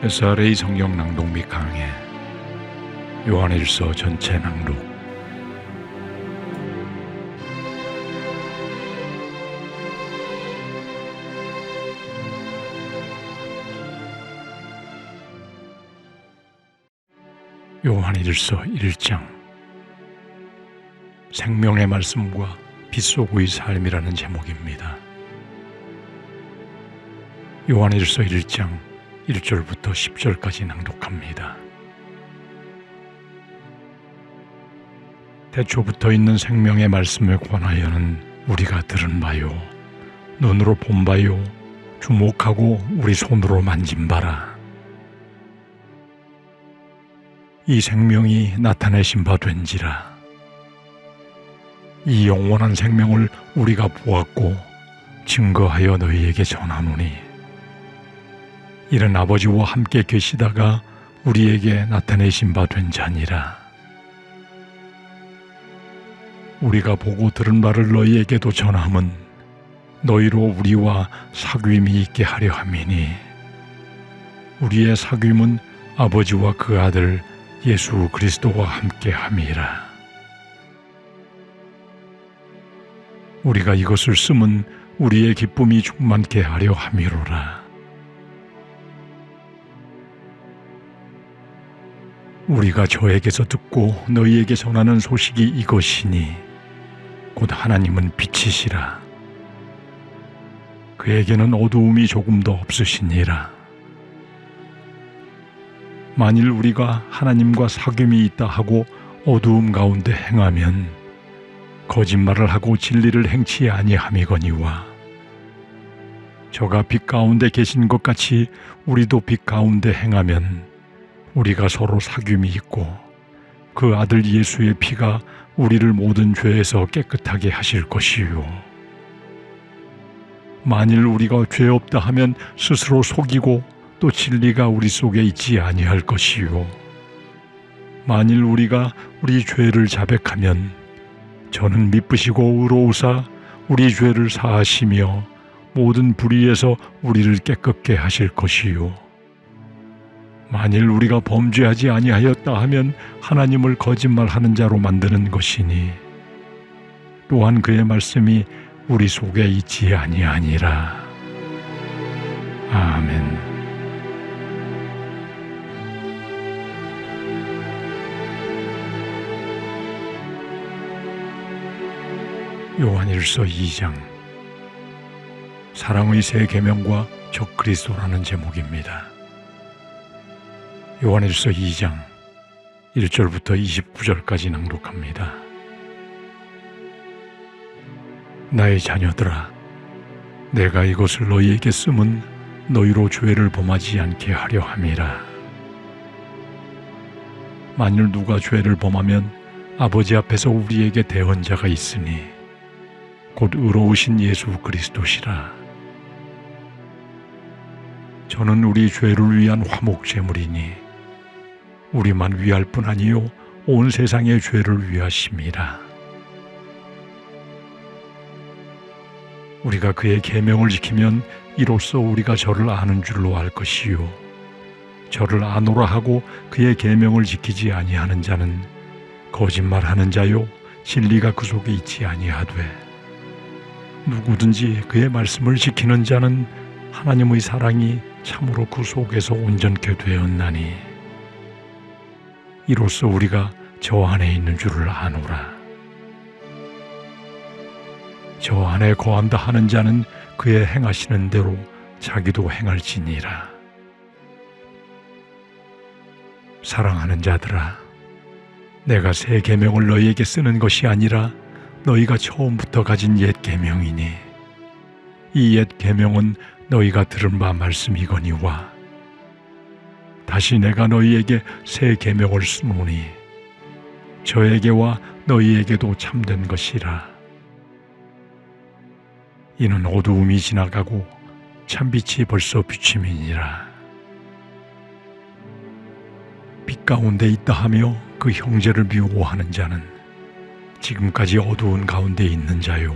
SRA 성경 낭독 및 강해 요한일서 전체 낭독. 요한일서 1장. 생명의 말씀과 빛 속의 삶이라는 제목입니다. 요한일서 1장 1절부터 10절까지 낭독합니다. 태초부터 있는 생명의 말씀에 관하여는 우리가 들은 바요, 눈으로 본 바요, 주목하고 우리 손으로 만진 바라. 이 생명이 나타내신 바 된지라. 이 영원한 생명을 우리가 보았고 증거하여 너희에게 전하노니, 이는 아버지와 함께 계시다가 우리에게 나타내신 바 된 자니라. 우리가 보고 들은 바를 너희에게도 전함은 너희로 우리와 사귐이 있게 하려 함이니, 우리의 사귐은 아버지와 그 아들 예수 그리스도와 함께 함이라. 우리가 이것을 쓰면 우리의 기쁨이 충만케 하려 함이로라. 우리가 저에게서 듣고 너희에게 전하는 소식이 이것이니, 곧 하나님은 빛이시라. 그에게는 어두움이 조금도 없으시니라. 만일 우리가 하나님과 사귐이 있다 하고 어두움 가운데 행하면 거짓말을 하고 진리를 행치 아니함이거니와, 저가 빛 가운데 계신 것 같이 우리도 빛 가운데 행하면 우리가 서로 사귐이 있고 그 아들 예수의 피가 우리를 모든 죄에서 깨끗하게 하실 것이요. 만일 우리가 죄 없다 하면 스스로 속이고 또 진리가 우리 속에 있지 아니할 것이요. 만일 우리가 우리 죄를 자백하면 저는 미쁘시고 의로우사 우리 죄를 사하시며 모든 불의에서 우리를 깨끗게 하실 것이요. 만일 우리가 범죄하지 아니하였다 하면 하나님을 거짓말하는 자로 만드는 것이니, 또한 그의 말씀이 우리 속에 있지 아니하니라. 아멘. 요한일서 2장. 사랑의 새 계명과 적 그리스도라는 제목입니다. 요한일서 2장 1절부터 29절까지 낭독합니다. 나의 자녀들아, 내가 이것을 너희에게 쓰면 너희로 죄를 범하지 않게 하려 함이라. 만일 누가 죄를 범하면 아버지 앞에서 우리에게 대언자가 있으니, 곧 의로우신 예수 그리스도시라. 저는 우리 죄를 위한 화목 제물이니 우리만 위할 뿐 아니요 온 세상의 죄를 위하심이라. 우리가 그의 계명을 지키면 이로써 우리가 저를 아는 줄로 알 것이요, 저를 아노라 하고 그의 계명을 지키지 아니하는 자는 거짓말하는 자요 진리가 그 속에 있지 아니하되, 누구든지 그의 말씀을 지키는 자는 하나님의 사랑이 참으로 그 속에서 온전케 되었나니, 이로써 우리가 저 안에 있는 줄을 아노라. 저 안에 거한다 하는 자는 그의 행하시는 대로 자기도 행할지니라. 사랑하는 자들아, 내가 새 계명을 너희에게 쓰는 것이 아니라 너희가 처음부터 가진 옛 계명이니, 이 옛 계명은 너희가 들은 바 말씀이거니와, 다시 내가 너희에게 새 계명을 쓰노니 저에게와 너희에게도 참된 것이라. 이는 어두움이 지나가고 참빛이 벌써 비침이니라. 빛 가운데 있다 하며 그 형제를 미워하는 자는 지금까지 어두운 가운데 있는 자요,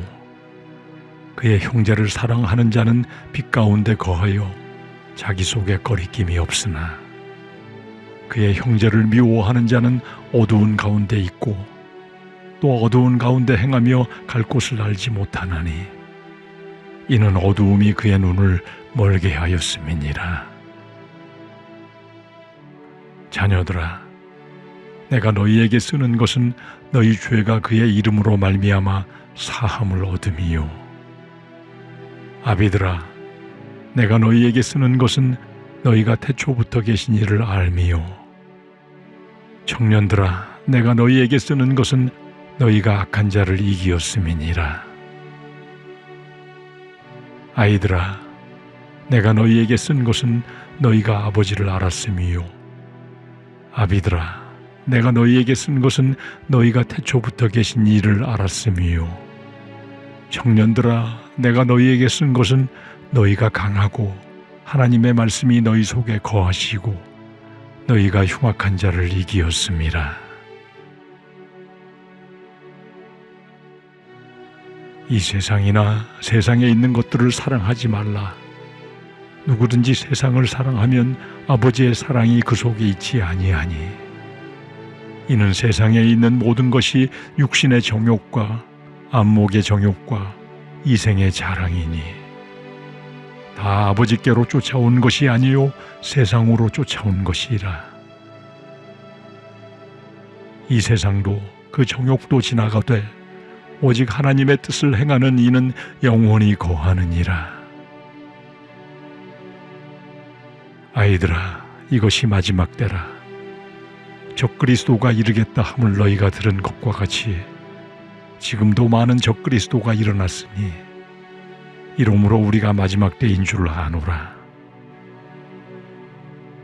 그의 형제를 사랑하는 자는 빛 가운데 거하여 자기 속에 거리낌이 없으나 그의 형제를 미워하는 자는 어두운 가운데 있고 또 어두운 가운데 행하며 갈 곳을 알지 못하나니 이는 어두움이 그의 눈을 멀게 하였음이니라. 자녀들아, 내가 너희에게 쓰는 것은 너희 죄가 그의 이름으로 말미암아 사함을 얻음이요. 아비들아, 내가 너희에게 쓰는 것은 너희가 태초부터 계신 이를 알미요. 청년들아, 내가 너희에게 쓰는 것은 너희가 악한 자를 이기었음이니라. 아이들아, 내가 너희에게 쓴 것은 너희가 아버지를 알았음이요. 아비들아, 내가 너희에게 쓴 것은 너희가 태초부터 계신 이를 알았음이요. 청년들아, 내가 너희에게 쓴 것은 너희가 강하고 하나님의 말씀이 너희 속에 거하시고 너희가 흉악한 자를 이기었음이라. 이 세상이나 세상에 있는 것들을 사랑하지 말라. 누구든지 세상을 사랑하면 아버지의 사랑이 그 속에 있지 아니하니 이는 세상에 있는 모든 것이 육신의 정욕과 안목의 정욕과 이생의 자랑이니 다 아버지께로 쫓아온 것이 아니요 세상으로 쫓아온 것이라. 이 세상도 그 정욕도 지나가되 오직 하나님의 뜻을 행하는 이는 영원히 거하느니라. 아이들아, 이것이 마지막 때라. 적그리스도가 이르겠다 함을 너희가 들은 것과 같이 지금도 많은 적그리스도가 일어났으니 이러므로 우리가 마지막 때인 줄 아노라.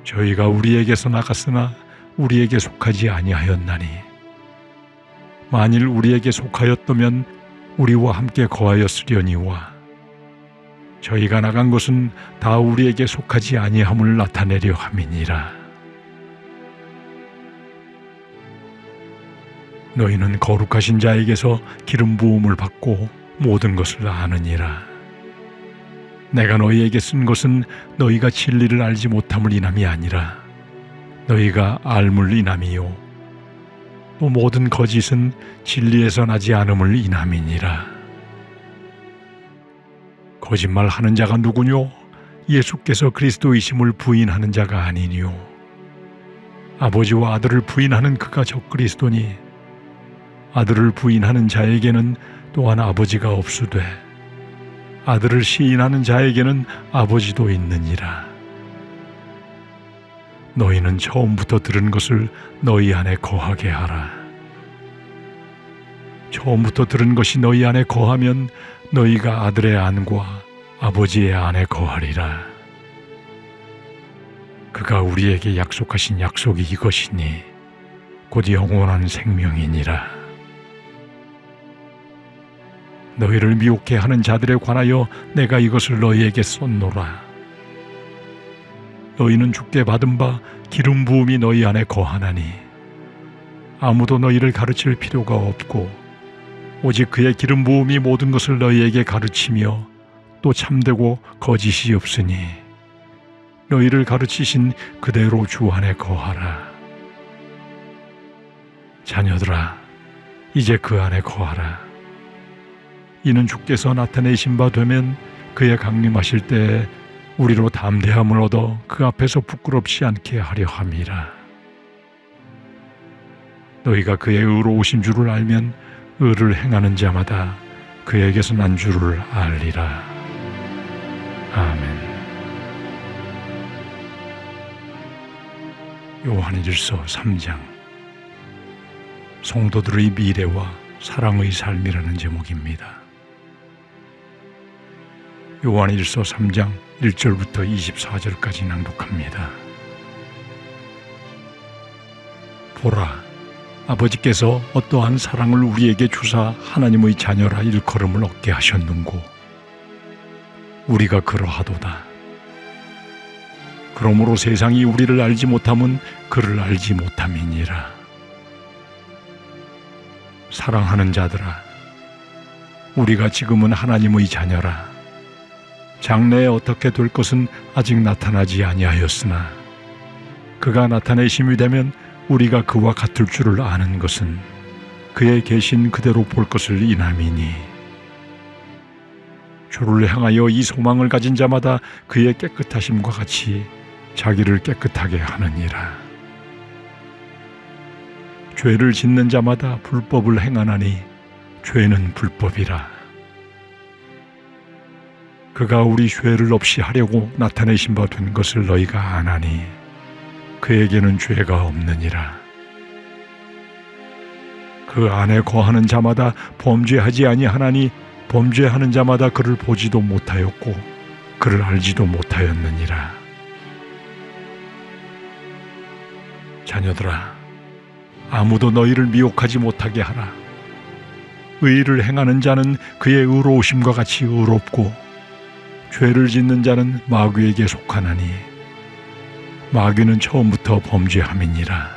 저희가 우리에게서 나갔으나 우리에게 속하지 아니하였나니 만일 우리에게 속하였다면 우리와 함께 거하였으려니와 저희가 나간 것은 다 우리에게 속하지 아니함을 나타내려 함이니라. 너희는 거룩하신 자에게서 기름 부음을 받고 모든 것을 아느니라. 내가 너희에게 쓴 것은 너희가 진리를 알지 못함을 인함이 아니라 너희가 알물 인함이요 또 모든 거짓은 진리에서 나지 않음을 인함이니라. 거짓말하는 자가 누구뇨? 예수께서 그리스도이심을 부인하는 자가 아니니요. 아버지와 아들을 부인하는 그가 적그리스도니 아들을 부인하는 자에게는 또한 아버지가 없으되 아들을 시인하는 자에게는 아버지도 있느니라. 너희는 처음부터 들은 것을 너희 안에 거하게 하라. 처음부터 들은 것이 너희 안에 거하면 너희가 아들의 안과 아버지의 안에 거하리라. 그가 우리에게 약속하신 약속이 이것이니 곧 영원한 생명이니라. 너희를 미혹해 하는 자들에 관하여 내가 이것을 너희에게 썼노라. 너희는 주께 받은 바 기름 부음이 너희 안에 거하나니 아무도 너희를 가르칠 필요가 없고 오직 그의 기름 부음이 모든 것을 너희에게 가르치며 또 참되고 거짓이 없으니 너희를 가르치신 그대로 주 안에 거하라. 자녀들아, 이제 그 안에 거하라. 이는 주께서 나타내신 바 되면 그의 강림하실 때에 우리로 담대함을 얻어 그 앞에서 부끄럽지 않게 하려 함이라. 너희가 그의 의로우신 줄을 알면 의를 행하는 자마다 그에게서 난 줄을 알리라. 아멘. 요한일서 3장 성도들의 미래와 사랑의 삶이라는 제목입니다. 요한일서 3장 1절부터 24절까지 낭독합니다. 보라, 아버지께서 어떠한 사랑을 우리에게 주사 하나님의 자녀라 일컬음을 얻게 하셨는고 우리가 그러하도다. 그러므로 세상이 우리를 알지 못함은 그를 알지 못함이니라. 사랑하는 자들아, 우리가 지금은 하나님의 자녀라. 장래에 어떻게 될 것은 아직 나타나지 아니하였으나 그가 나타내심이 되면 우리가 그와 같을 줄을 아는 것은 그의 계신 그대로 볼 것을 인함이니 주를 향하여 이 소망을 가진 자마다 그의 깨끗하심과 같이 자기를 깨끗하게 하느니라. 죄를 짓는 자마다 불법을 행하나니 죄는 불법이라. 그가 우리 죄를 없이 하려고 나타내신 바 된 것을 너희가 아나니 그에게는 죄가 없느니라. 그 안에 거하는 자마다 범죄하지 아니하나니 범죄하는 자마다 그를 보지도 못하였고 그를 알지도 못하였느니라. 자녀들아, 아무도 너희를 미혹하지 못하게 하라. 의를 행하는 자는 그의 의로우심과 같이 의롭고 죄를 짓는 자는 마귀에게 속하나니 마귀는 처음부터 범죄함이니라.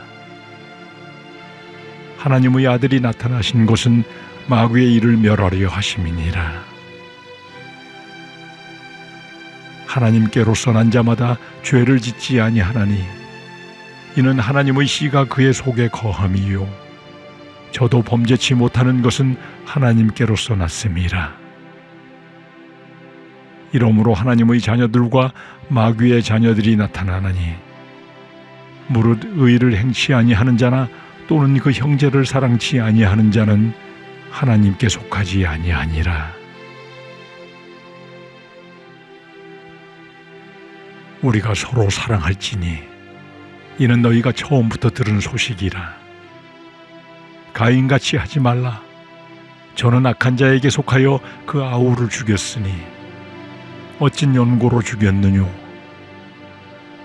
하나님의 아들이 나타나신 것은 마귀의 일을 멸하려 하심이니라. 하나님께로서 난 자마다 죄를 짓지 아니하나니 이는 하나님의 씨가 그의 속에 거함이요 저도 범죄치 못하는 것은 하나님께로서 났음이라. 이러므로 하나님의 자녀들과 마귀의 자녀들이 나타나나니 무릇 의를 행치 아니하는 자나 또는 그 형제를 사랑치 아니하는 자는 하나님께 속하지 아니하니라. 우리가 서로 사랑할지니 이는 너희가 처음부터 들은 소식이라. 가인같이 하지 말라. 저는 악한 자에게 속하여 그 아우를 죽였으니 어찐 연고로 죽였느뇨.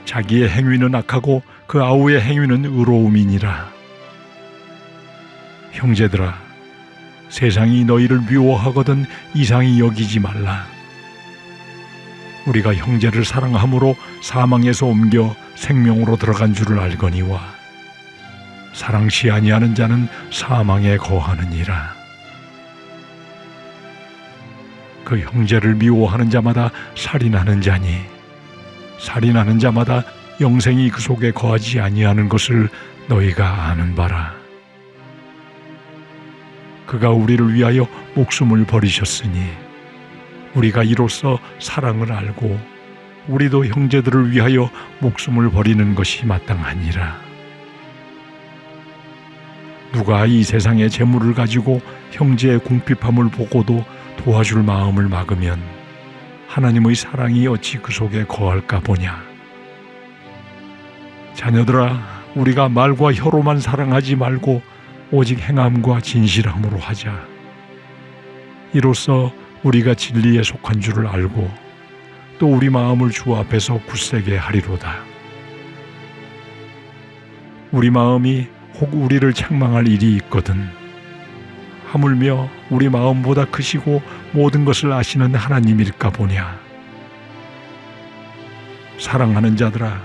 자기의 행위는 악하고 그 아우의 행위는 의로움이니라. 형제들아, 세상이 너희를 미워하거든 이상히 여기지 말라. 우리가 형제를 사랑함으로 사망에서 옮겨 생명으로 들어간 줄을 알거니와 사랑시 아니하는 자는 사망에 거하느니라. 그 형제를 미워하는 자마다 살인하는 자니 살인하는 자마다 영생이 그 속에 거하지 아니하는 것을 너희가 아는 바라. 그가 우리를 위하여 목숨을 버리셨으니 우리가 이로써 사랑을 알고 우리도 형제들을 위하여 목숨을 버리는 것이 마땅하니라. 누가 이 세상의 재물을 가지고 형제의 궁핍함을 보고도 도와줄 마음을 막으면 하나님의 사랑이 어찌 그 속에 거할까 보냐. 자녀들아, 우리가 말과 혀로만 사랑하지 말고 오직 행함과 진실함으로 하자. 이로써 우리가 진리에 속한 줄을 알고 또 우리 마음을 주 앞에서 굳세게 하리로다. 우리 마음이 혹 우리를 책망할 일이 있거든 하물며 우리 마음보다 크시고 모든 것을 아시는 하나님일까 보냐. 사랑하는 자들아,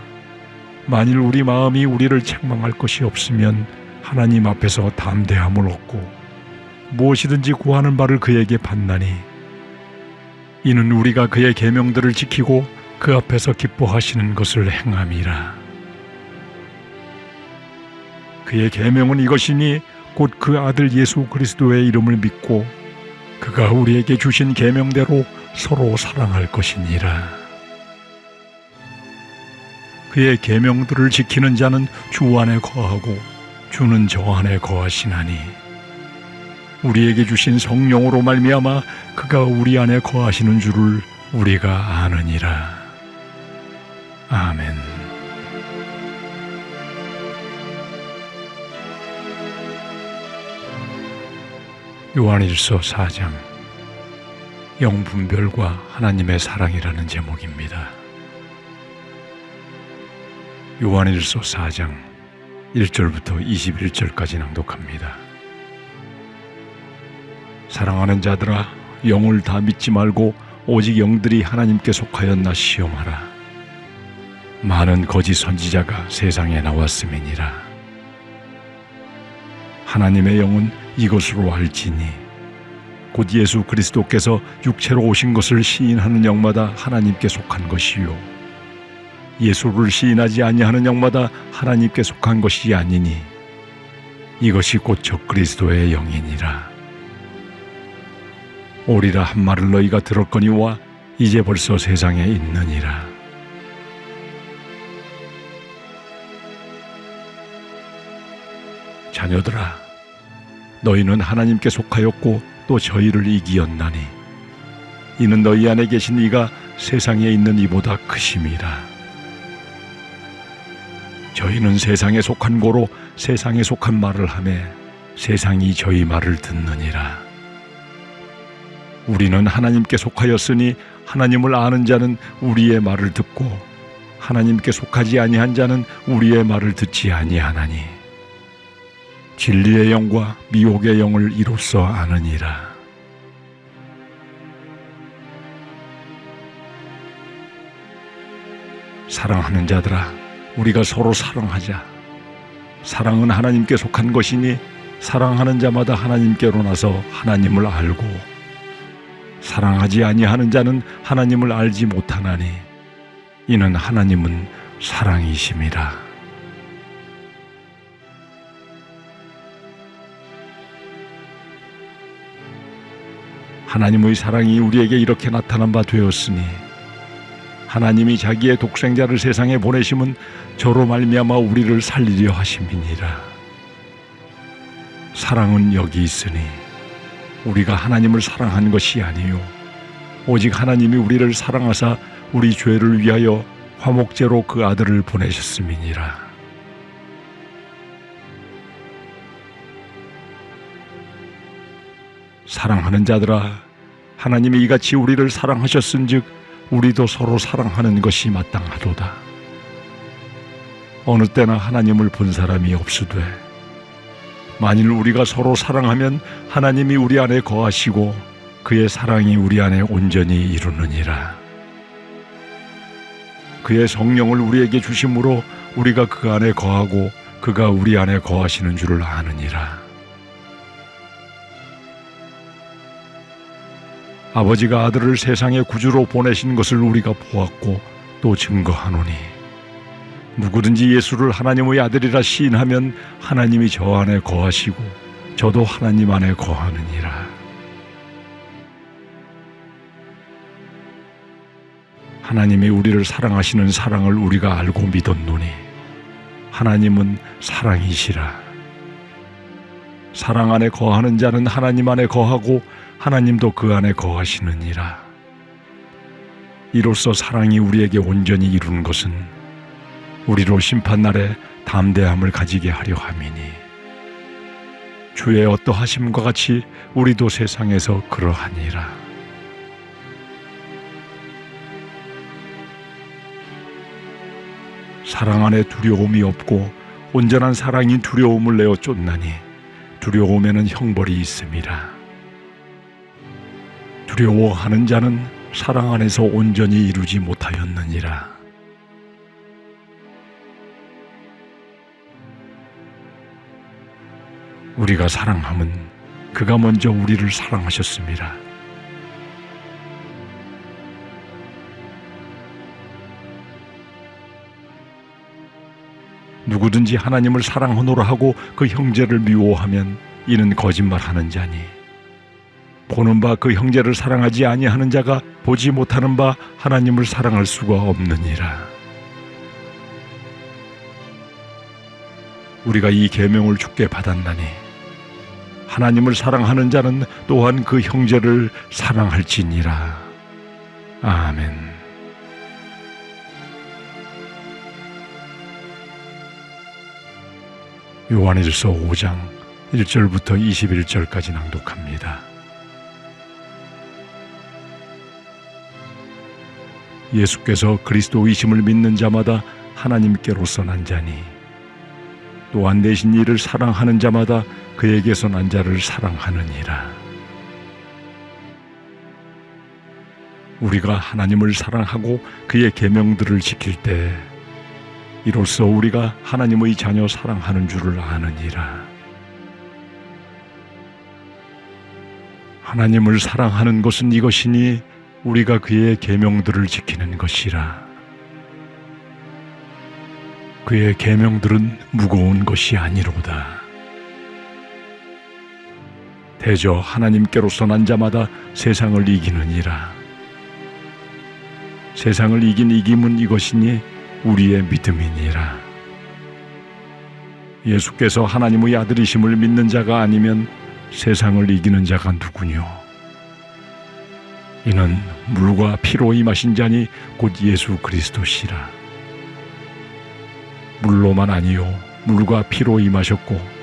만일 우리 마음이 우리를 책망할 것이 없으면 하나님 앞에서 담대함을 얻고 무엇이든지 구하는 바를 그에게 받나니 이는 우리가 그의 계명들을 지키고 그 앞에서 기뻐하시는 것을 행함이라. 그의 계명은 이것이니 곧 그 아들 예수 그리스도의 이름을 믿고 그가 우리에게 주신 계명대로 서로 사랑할 것이니라. 그의 계명들을 지키는 자는 주 안에 거하고 주는 저 안에 거하시나니 우리에게 주신 성령으로 말미암아 그가 우리 안에 거하시는 줄을 우리가 아느니라. 아멘. 요한일서 4장 영분별과 하나님의 사랑이라는 제목입니다. 요한일서 4장 1절부터 21절까지 낭독합니다. 사랑하는 자들아, 영을 다 믿지 말고 오직 영들이 하나님께 속하였나 시험하라. 많은 거짓 선지자가 세상에 나왔음이니라. 하나님의 영은 이것으로 알지니 곧 예수 그리스도께서 육체로 오신 것을 시인하는 영마다 하나님께 속한 것이요 예수를 시인하지 아니하는 영마다 하나님께 속한 것이 아니니 이것이 곧 적그리스도의 영이니라. 오리라 한 말을 너희가 들었거니와 이제 벌써 세상에 있느니라. 자녀들아, 너희는 하나님께 속하였고 또 저희를 이기었나니 이는 너희 안에 계신 이가 세상에 있는 이보다 크심이라. 저희는 세상에 속한 고로 세상에 속한 말을 하매 세상이 저희 말을 듣느니라. 우리는 하나님께 속하였으니 하나님을 아는 자는 우리의 말을 듣고 하나님께 속하지 아니한 자는 우리의 말을 듣지 아니하나니 진리의 영과 미혹의 영을 이로써 아느니라. 사랑하는 자들아, 우리가 서로 사랑하자. 사랑은 하나님께 속한 것이니 사랑하는 자마다 하나님께로 나서 하나님을 알고 사랑하지 아니하는 자는 하나님을 알지 못하나니 이는 하나님은 사랑이심이라. 하나님의 사랑이 우리에게 이렇게 나타난 바 되었으니 하나님이 자기의 독생자를 세상에 보내심은 저로 말미암아 우리를 살리려 하심이니라. 사랑은 여기 있으니 우리가 하나님을 사랑한 것이 아니요 오직 하나님이 우리를 사랑하사 우리 죄를 위하여 화목제로 그 아들을 보내셨음이니라. 사랑하는 자들아, 하나님이 이같이 우리를 사랑하셨은즉 우리도 서로 사랑하는 것이 마땅하도다. 어느 때나 하나님을 본 사람이 없으되 만일 우리가 서로 사랑하면 하나님이 우리 안에 거하시고 그의 사랑이 우리 안에 온전히 이루느니라. 그의 성령을 우리에게 주심으로 우리가 그 안에 거하고 그가 우리 안에 거하시는 줄을 아느니라. 아버지가 아들을 세상의 구주로 보내신 것을 우리가 보았고 또 증거하노니 누구든지 예수를 하나님의 아들이라 시인하면 하나님이 저 안에 거하시고 저도 하나님 안에 거하느니라. 하나님이 우리를 사랑하시는 사랑을 우리가 알고 믿었노니 하나님은 사랑이시라. 사랑 안에 거하는 자는 하나님 안에 거하고 하나님도 그 안에 거하시느니라. 이로써 사랑이 우리에게 온전히 이루는 것은 우리로 심판날에 담대함을 가지게 하려 함이니 주의 어떠하심과 같이 우리도 세상에서 그러하니라. 사랑 안에 두려움이 없고 온전한 사랑이 두려움을 내어 쫓나니 두려움에는 형벌이 있음이라. 두려워하는 자는 사랑 안에서 온전히 이루지 못하였느니라. 우리가 사랑함은 그가 먼저 우리를 사랑하셨습니다. 누구든지 하나님을 사랑하노라 하고 그 형제를 미워하면 이는 거짓말하는 자니 보는 바 그 형제를 사랑하지 아니하는 자가 보지 못하는 바 하나님을 사랑할 수가 없느니라. 우리가 이 계명을 주께 받았나니 하나님을 사랑하는 자는 또한 그 형제를 사랑할지니라. 아멘. 요한일서 5장 1절부터 21절까지 낭독합니다. 예수께서 그리스도이심을 믿는 자마다 하나님께로서 난 자니 또한 내신 이를 사랑하는 자마다 그에게서 난 자를 사랑하느니라. 우리가 하나님을 사랑하고 그의 계명들을 지킬 때 이로써 우리가 하나님의 자녀 사랑하는 줄을 아느니라. 하나님을 사랑하는 것은 이것이니 우리가 그의 계명들을 지키는 것이라. 그의 계명들은 무거운 것이 아니로다. 대저 하나님께로서 난 자마다 세상을 이기느니라. 세상을 이긴 이김은 이것이니 우리의 믿음이니라. 예수께서 하나님의 아들이심을 믿는 자가 아니면 세상을 이기는 자가 누구뇨? 이는 물과 피로 임하신 자니 곧 예수 그리스도시라. 물로만 아니요 물과 피로 임하셨고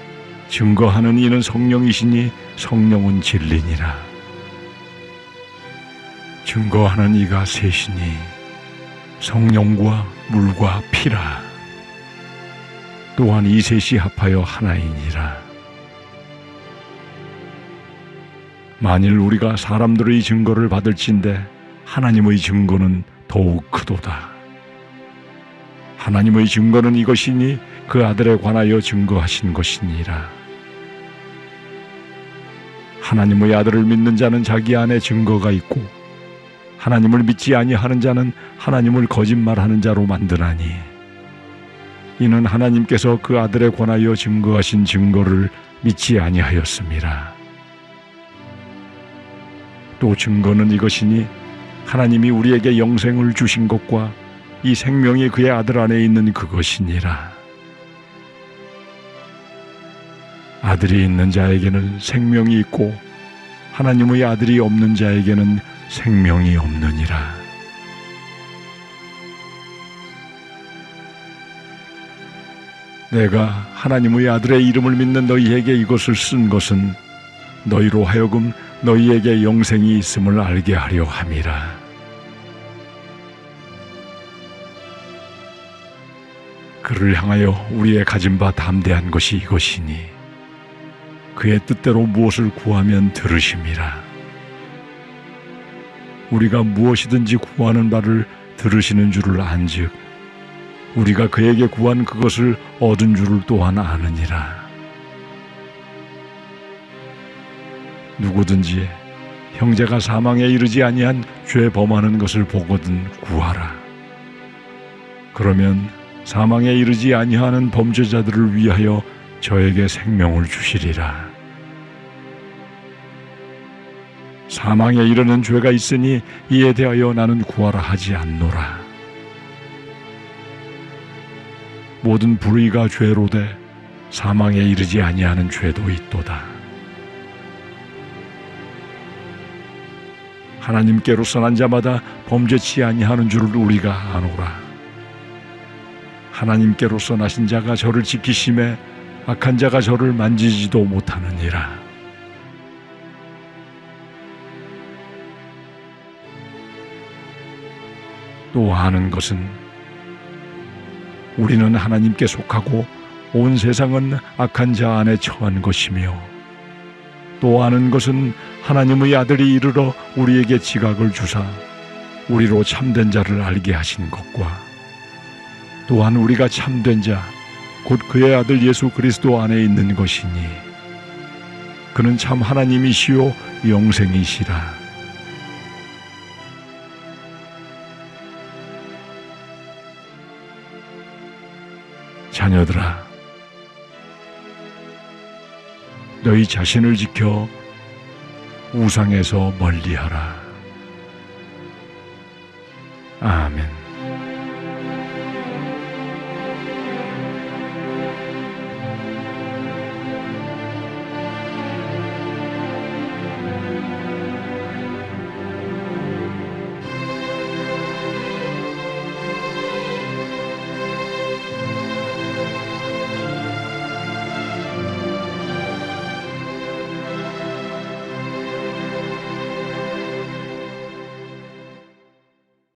증거하는 이는 성령이시니 성령은 진리니라. 증거하는 이가 셋이니 성령과 물과 피라. 또한 이 셋이 합하여 하나이니라. 만일 우리가 사람들의 증거를 받을진대 하나님의 증거는 더욱 크도다. 하나님의 증거는 이것이니 그 아들에 관하여 증거하신 것이니라. 하나님의 아들을 믿는 자는 자기 안에 증거가 있고 하나님을 믿지 아니하는 자는 하나님을 거짓말하는 자로 만드나니 이는 하나님께서 그 아들에 관하여 증거하신 증거를 믿지 아니하였습니다. 또 증거는 이것이니 하나님이 우리에게 영생을 주신 것과 이 생명이 그의 아들 안에 있는 그것이니라. 아들이 있는 자에게는 생명이 있고 하나님의 아들이 없는 자에게는 생명이 없느니라. 내가 하나님의 아들의 이름을 믿는 너희에게 이것을 쓴 것은 너희로 하여금 너희에게 영생이 있음을 알게 하려 함이라. 그를 향하여 우리의 가진 바 담대한 것이 이것이니 그의 뜻대로 무엇을 구하면 들으심이라. 우리가 무엇이든지 구하는 바를 들으시는 줄을 안즉 우리가 그에게 구한 그것을 얻은 줄을 또한 아느니라. 누구든지 형제가 사망에 이르지 아니한 죄 범하는 것을 보거든 구하라. 그러면 사망에 이르지 아니하는 범죄자들을 위하여 저에게 생명을 주시리라. 사망에 이르는 죄가 있으니 이에 대하여 나는 구하라 하지 않노라. 모든 불의가 죄로되 사망에 이르지 아니하는 죄도 있도다. 하나님께로서 난 자마다 범죄치 아니하는 줄을 우리가 아노라. 하나님께로서 나신 자가 저를 지키심에 악한 자가 저를 만지지도 못하느니라. 또 아는 것은 우리는 하나님께 속하고 온 세상은 악한 자 안에 처한 것이며 또 아는 것은 하나님의 아들이 이르러 우리에게 지각을 주사 우리로 참된 자를 알게 하신 것과 또한 우리가 참된 자 곧 그의 아들 예수 그리스도 안에 있는 것이니 그는 참 하나님이시요 영생이시라. 자녀들아, 너희 자신을 지켜 우상에서 멀리하라. 아멘.